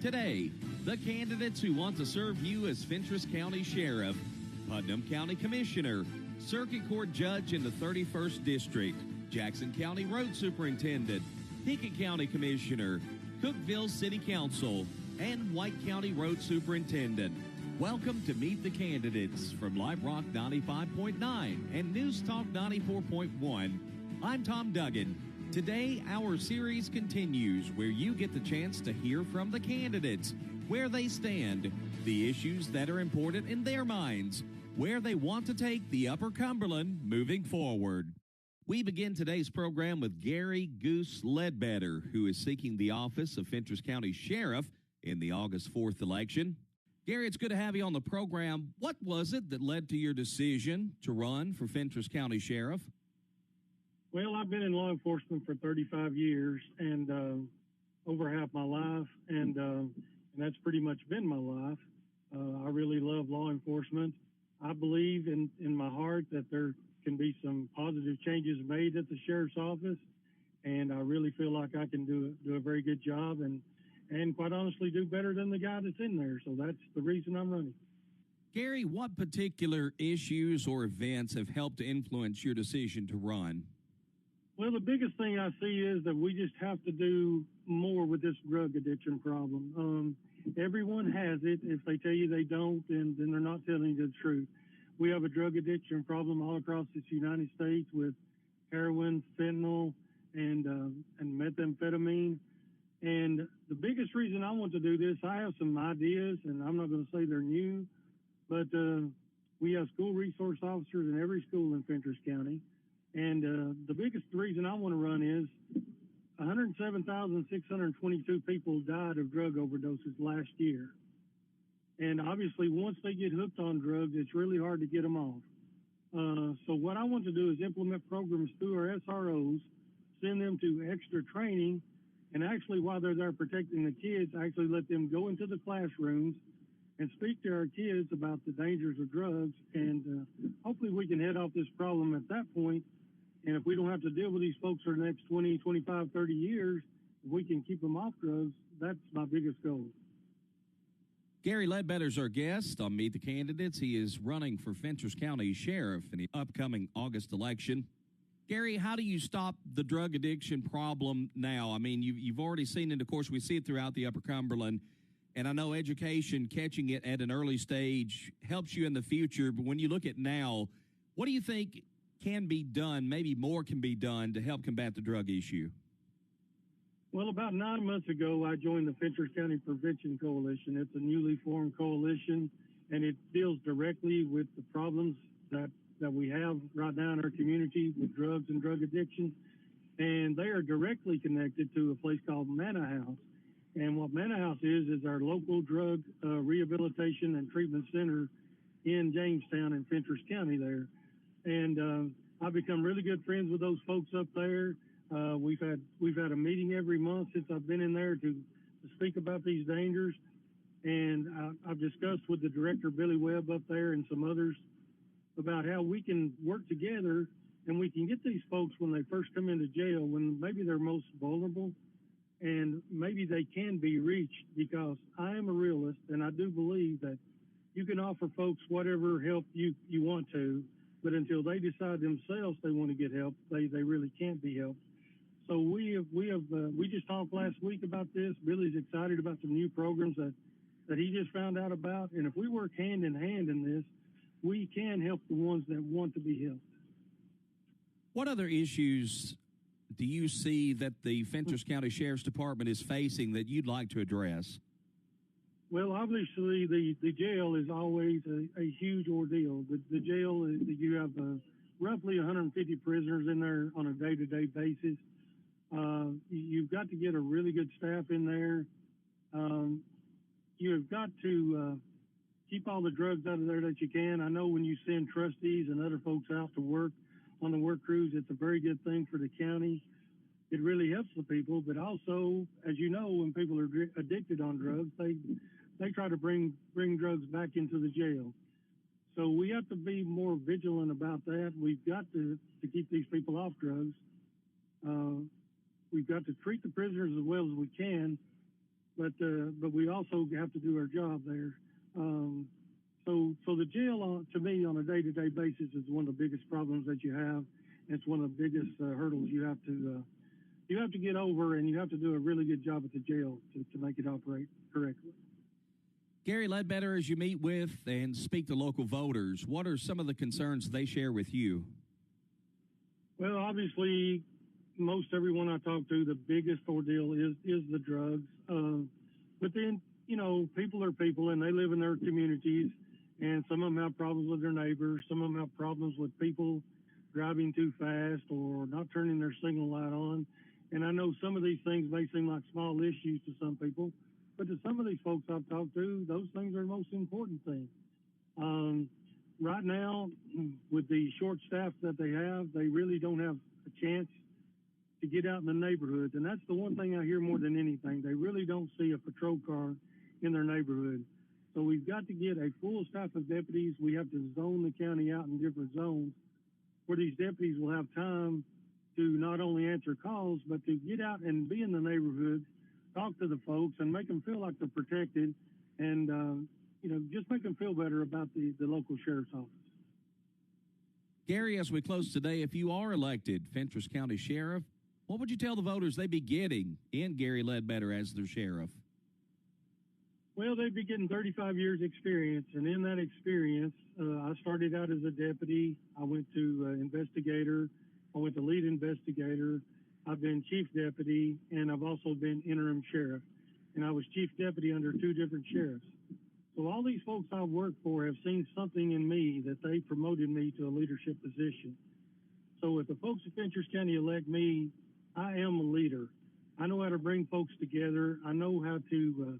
Today, the candidates who want to serve you as Fentress County Sheriff, Putnam County Commissioner, Circuit Court Judge in the 31st District, Jackson County Road Superintendent, Pickett County Commissioner, Cookeville City Council, and White County Road Superintendent. Welcome to Meet the Candidates from Live Rock 95.9 and News Talk 94.1. I'm Tom Duggan. Today, our series continues where you get the chance to hear from the candidates, where they stand, the issues that are important in their minds, where they want to take the Upper Cumberland moving forward. We begin today's program with Gary Goose Ledbetter, who is seeking the office of Fentress County Sheriff in the August 4th election. Gary, it's good to have you on the program. What was it that led to your decision to run for Fentress County Sheriff? Well, I've been in law enforcement for 35 years and over half my life, and that's pretty much been my life. I really love law enforcement. I believe in my heart that there can be some positive changes made at the sheriff's office, and I really feel like I can do a very good job and quite honestly do better than the guy that's in there. So that's the reason I'm running. Gary, what particular issues or events have helped to influence your decision to run? Well, the biggest thing I see is that we just have to do more with this drug addiction problem. Everyone has it. If they tell you they don't, then they're not telling you the truth. We have a drug addiction problem all across this United States with heroin, fentanyl, and methamphetamine. And the biggest reason I want to do this, I have some ideas, and I'm not going to say they're new, but we have school resource officers in every school in Fentress County. And the biggest reason I want to run is 107,622 people died of drug overdoses last year. And obviously, once they get hooked on drugs, it's really hard to get them off. So what I want to do is implement programs through our SROs, send them to extra training, and actually, while they're there protecting the kids, actually let them go into the classrooms and speak to our kids about the dangers of drugs. And hopefully we can head off this problem at that point. And if we don't have to deal with these folks for the next 20, 25, 30 years, if we can keep them off drugs, that's my biggest goal. Gary Ledbetter's our guest on Meet the Candidates. He is running for Fentress County Sheriff in the upcoming August election. Gary, how do you stop the drug addiction problem now? I mean, you've already seen it. Of course, we see it throughout the Upper Cumberland. And I know education, catching it at an early stage, helps you in the future. But when you look at now, what do you think can be done, maybe more can be done, to help combat the drug issue? Well, about 9 months ago, I joined the Fentress County Prevention Coalition. It's a newly formed coalition, and it deals directly with the problems that we have right now in our community with drugs and drug addiction. And they are directly connected to a place called Manna House. And what Manna House is our local drug rehabilitation and treatment center in Jamestown and Fentress County there. And I've become really good friends with those folks up there. We've had a meeting every month since I've been in there to speak about these dangers. And I've discussed with the director, Billy Webb, up there and some others about how we can work together and we can get these folks when they first come into jail, when maybe they're most vulnerable, and maybe they can be reached, because I am a realist and I do believe that you can offer folks whatever help you want to, but until they decide themselves they want to get help, they really can't be helped. So we just talked last week about this. Billy's excited about some new programs that he just found out about. And if we work hand in hand in this, we can help the ones that want to be helped. What other issues do you see that the Fentress County Sheriff's Department is facing that you'd like to address? Well, obviously, the jail is always a huge ordeal. The jail, you have roughly 150 prisoners in there on a day-to-day basis. You've got to get a really good staff in there. You've got to keep all the drugs out of there that you can. I know when you send trustees and other folks out to work on the work crews, it's a very good thing for the county. It really helps the people, but also, as you know, when people are addicted on drugs, they try to bring drugs back into the jail. So we have to be more vigilant about that. We've got to keep these people off drugs. We've got to treat the prisoners as well as we can. but we also have to do our job there. So the jail, to me, on a day-to-day basis, is one of the biggest problems that you have. It's one of the biggest hurdles you have to get over, and you have to do a really good job at the jail to make it operate correctly. Gary Ledbetter, as you meet with and speak to local voters, what are some of the concerns they share with you? Well, obviously, most everyone I talk to, the biggest ordeal is the drugs. But then, people are people, and they live in their communities, and some of them have problems with their neighbors. Some of them have problems with people driving too fast or not turning their signal light on. And I know some of these things may seem like small issues to some people, but to some of these folks I've talked to, those things are the most important things. Right now, with the short staff that they have, they really don't have a chance to get out in the neighborhoods. And that's the one thing I hear more than anything. They really don't see a patrol car in their neighborhood. So we've got to get a full staff of deputies. We have to zone the county out in different zones where these deputies will have time to not only answer calls, but to get out and be in the neighborhood, talk to the folks, and make them feel like they're protected, and just make them feel better about the local sheriff's office. Gary, as we close today, if you are elected Fentress County Sheriff, what would you tell the voters they'd be getting in Gary Ledbetter as their sheriff? Well, they'd be getting 35 years experience, and in that experience, I started out as a deputy. I went to investigator. I went to lead investigator. I've been chief deputy, and I've also been interim sheriff. And I was chief deputy under 2 different sheriffs. So all these folks I've worked for have seen something in me that they promoted me to a leadership position. So if the folks of Fentress County elect me, I am a leader. I know how to bring folks together. I know how to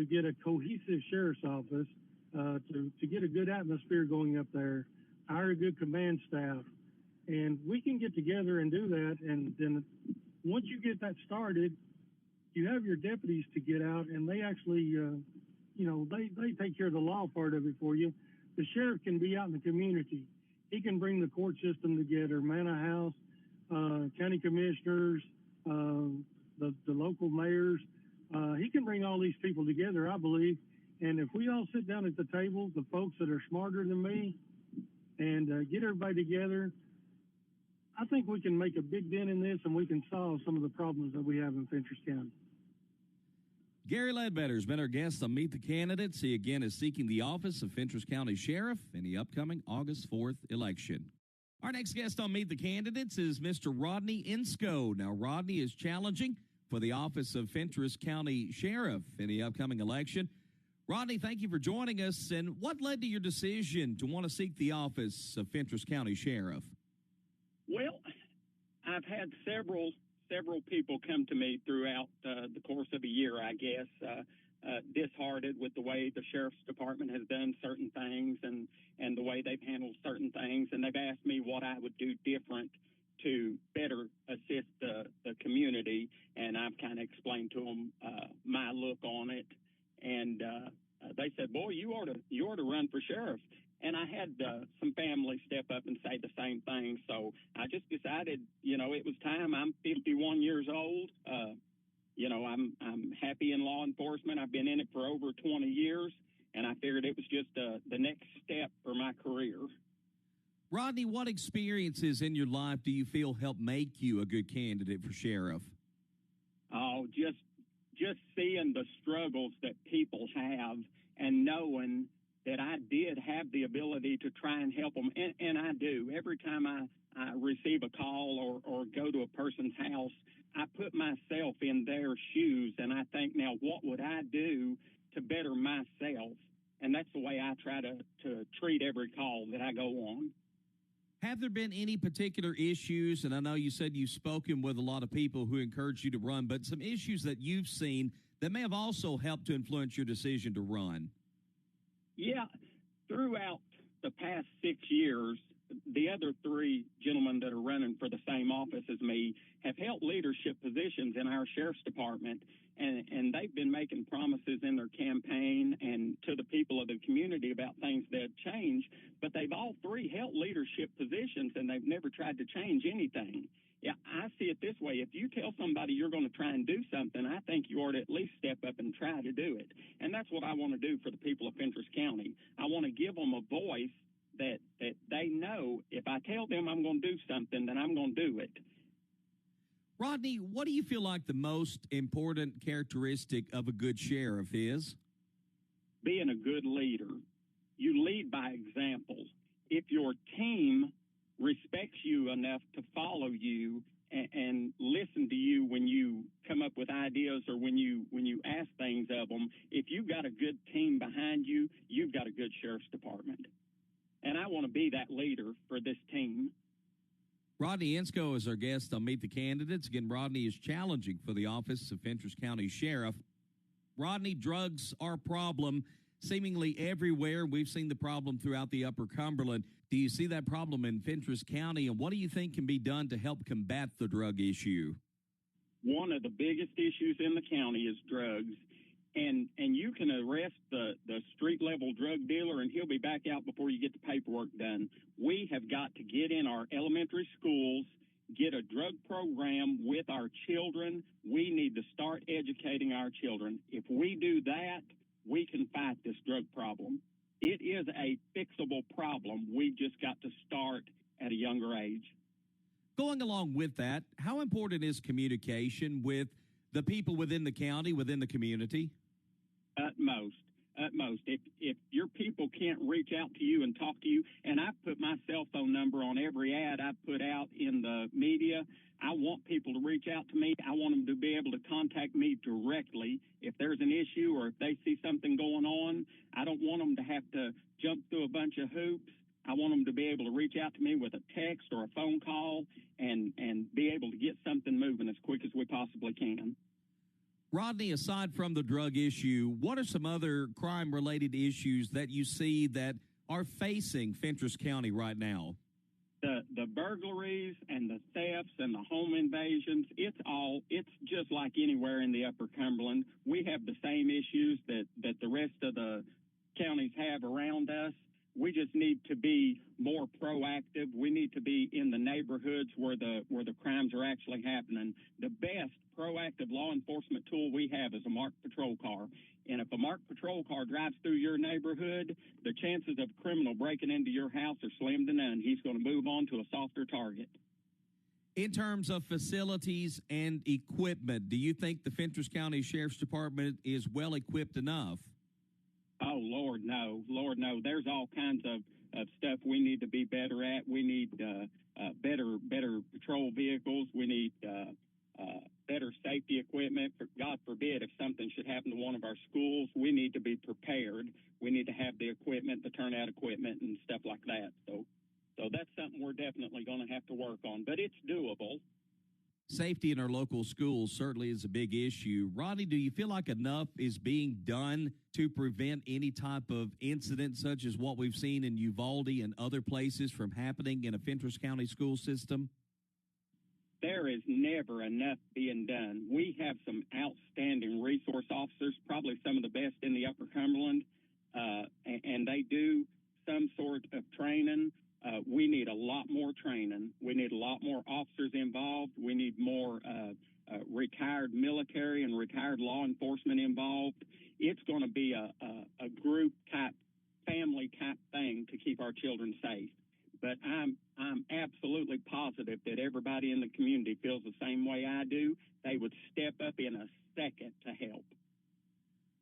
get a cohesive sheriff's office, to get a good atmosphere going up there, hire a good command staff. And we can get together and do that. And then once you get that started, you have your deputies to get out, and they actually, they take care of the law part of it for you. The sheriff can be out in the community. He can bring the court system together, Manor House, county commissioners, the local mayors. He can bring all these people together, I believe. And if we all sit down at the table, the folks that are smarter than me, and get everybody together, I think we can make a big dent in this, and we can solve some of the problems that we have in Fentress County. Gary Ledbetter has been our guest on Meet the Candidates. He again is seeking the office of Fentress County Sheriff in the upcoming August 4th election. Our next guest on Meet the Candidates is Mr. Rodney Insco. Now, Rodney is challenging for the office of Fentress County Sheriff in the upcoming election. Rodney, thank you for joining us. And what led to your decision to want to seek the office of Fentress County Sheriff? Well, I've had several people come to me throughout the course of a year, I guess, disheartened with the way the Sheriff's Department has done certain things and the way they've handled certain things. And they've asked me what I would do different to better assist the community. And I've kind of explained to them my look on it. And they said, boy, you ought to run for sheriff. And I had some family step up and say the same thing. So I just decided, it was time. I'm 51 years old. I'm happy in law enforcement. I've been in it for over 20 years, and I figured it was just the next step for my career. Rodney, what experiences in your life do you feel help make you a good candidate for sheriff? Oh, just seeing the struggles that people have and knowing that I did have the ability to try and help them, and I do. Every time I receive a call or go to a person's house, I put myself in their shoes, and I think, now, what would I do to better myself? And that's the way I try to treat every call that I go on. Have there been any particular issues, and I know you said you've spoken with a lot of people who encouraged you to run, but some issues that you've seen that may have also helped to influence your decision to run? Yeah, throughout the past 6 years, the other three gentlemen that are running for the same office as me have held leadership positions in our sheriff's department, and they've been making promises in their campaign and to the people of the community about things that change, but they've all three held leadership positions, and they've never tried to change anything. Yeah, I see it this way. If you tell somebody you're going to try and do something, I think you ought to at least step up and try to do it. And that's what I want to do for the people of Fentress County. I want to give them a voice that they know if I tell them I'm going to do something, then I'm going to do it. Rodney, what do you feel like the most important characteristic of a good sheriff is? Being a good leader. You lead by example. If your team respects you enough to follow you and listen to you when you come up with ideas or when you ask things of them, if you've got a good team behind you, you've got a good sheriff's department. And I want to be that leader for this team. Rodney Ensko is our guest on Meet the Candidates. Again, Rodney is challenging for the office of Fentress County Sheriff. Rodney, drugs are a problem seemingly everywhere. We've seen the problem throughout the Upper Cumberland. Do you see that problem in Fentress County, and what do you think can be done to help combat the drug issue? One of the biggest issues in the county is drugs. And you can arrest the street-level drug dealer, and he'll be back out before you get the paperwork done. We have got to get in our elementary schools, get a drug program with our children. We need to start educating our children. If we do that, we can fight this drug problem. It is a fixable problem. We've just got to start at a younger age. Going along with that, how important is communication with the people within the county, within the community? Utmost. If your people can't reach out to you and talk to you, and I've put my cell phone number on every ad I've put out in the media, I want people to reach out to me. I want them to be able to contact me directly if there's an issue or if they see something going on. I don't want them to have to jump through a bunch of hoops. I want them to be able to reach out to me with a text or a phone call and be able to get something moving as quick as we possibly can. Rodney, aside from the drug issue, what are some other crime-related issues that you see that are facing Fentress County right now? The burglaries and the thefts and the home invasions, it's just like anywhere in the Upper Cumberland. We have the same issues that the rest of the counties have around us. We just need to be more proactive. We need to be in the neighborhoods where the crimes are actually happening. The best proactive law enforcement tool we have is a marked patrol car. And if a marked patrol car drives through your neighborhood, the chances of a criminal breaking into your house are slim to none. He's going to move on to a softer target. In terms of facilities and equipment, do you think the Fentress County Sheriff's Department is well equipped enough? Oh, Lord, no. Lord, no. There's all kinds of stuff we need to be better at. We need better patrol vehicles. We need better safety equipment. For God forbid, if something should happen to one of our schools, we need to be prepared. We need to have the equipment, the turnout equipment, and stuff like that. So that's something we're definitely going to have to work on, but it's doable. Safety in our local schools certainly is a big issue. Rodney, do you feel like enough is being done to prevent any type of incident such as what we've seen in Uvalde and other places from happening in a Fentress County school system? There is never enough being done. We have some outstanding resource officers, probably some of the best in the Upper Cumberland, and they do some sort of training. We need a lot more training. We need a lot more officers involved. We need more retired military and retired law enforcement involved. It's going to be a group type, family type thing to keep our children safe. But I'm absolutely positive that everybody in the community feels the same way I do. They would step up in a second to help.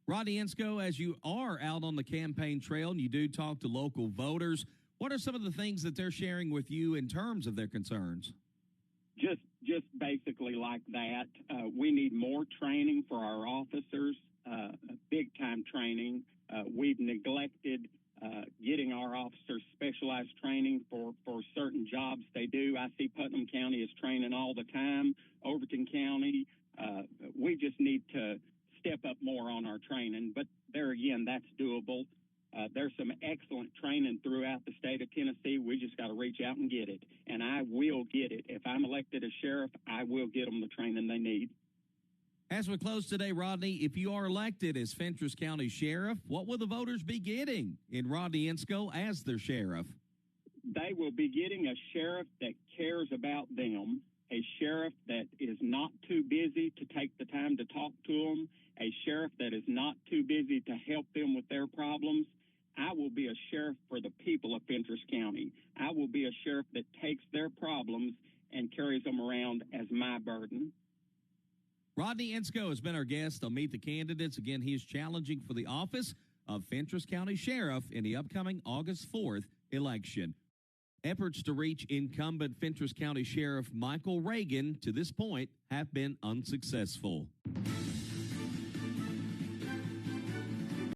Rodney Ensko, as you are out on the campaign trail and you do talk to local voters, what are some of the things that they're sharing with you in terms of their concerns? Just basically like that. We need more training for our officers, big-time training. We've neglected getting our officers specialized training for certain jobs they do. I see Putnam County is training all the time. Overton County, we just need to step up more on our training. But there again, that's doable. There's some excellent training throughout the state of Tennessee. We just got to reach out and get it, and I will get it. If I'm elected as sheriff, I will get them the training they need. As we close today, Rodney, if you are elected as Fentress County Sheriff, what will the voters be getting in Rodney Insko as their sheriff? They will be getting a sheriff that cares about them, a sheriff that is not too busy to take the time to talk to them, a sheriff that is not too busy to help them with their problems. I will be a sheriff for the people of Fentress County. I will be a sheriff that takes their problems and carries them around as my burden. Rodney Insko has been our guest on Meet the Candidates. Again, he is challenging for the office of Fentress County Sheriff in the upcoming August 4th election. Efforts to reach incumbent Fentress County Sheriff Michael Reagan to this point have been unsuccessful.